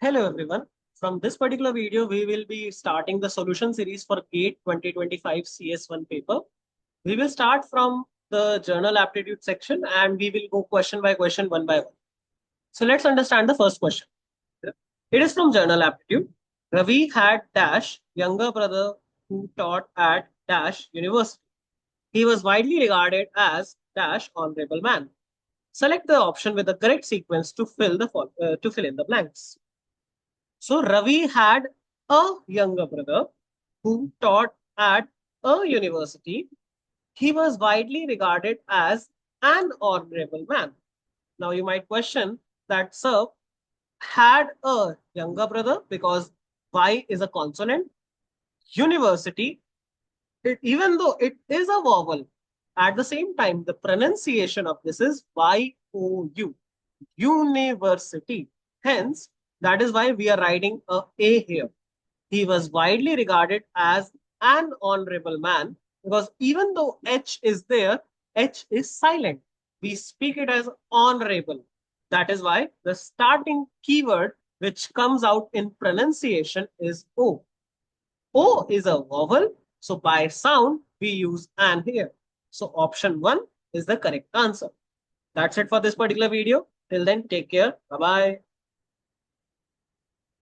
Hello everyone. From this particular video, we will be starting the solution series for GATE 2025 CS1 paper. We will start from the journal aptitude section and we will go question by question, one by one. So let's understand the first question. It is from journal aptitude. Ravi had dash younger brother who taught at dash university. He was widely regarded as dash honorable man. Select the option with the correct sequence to fill in the blanks. So Ravi had a younger brother who taught at a university. He was widely regarded as an honorable man. Now you might question that, sir, had a younger brother because Y is a consonant. University, even though it is a vowel, at the same time, the pronunciation of this is Y-O-U, university. Hence, that is why we are writing A here. He was widely regarded as an honorable man because even though H is there, H is silent. We speak it as honorable. That is why the starting keyword which comes out in pronunciation is O. O is a vowel. So by sound, we use an here. So option 1 is the correct answer. That's it for this particular video. Till then, take care. Bye-bye.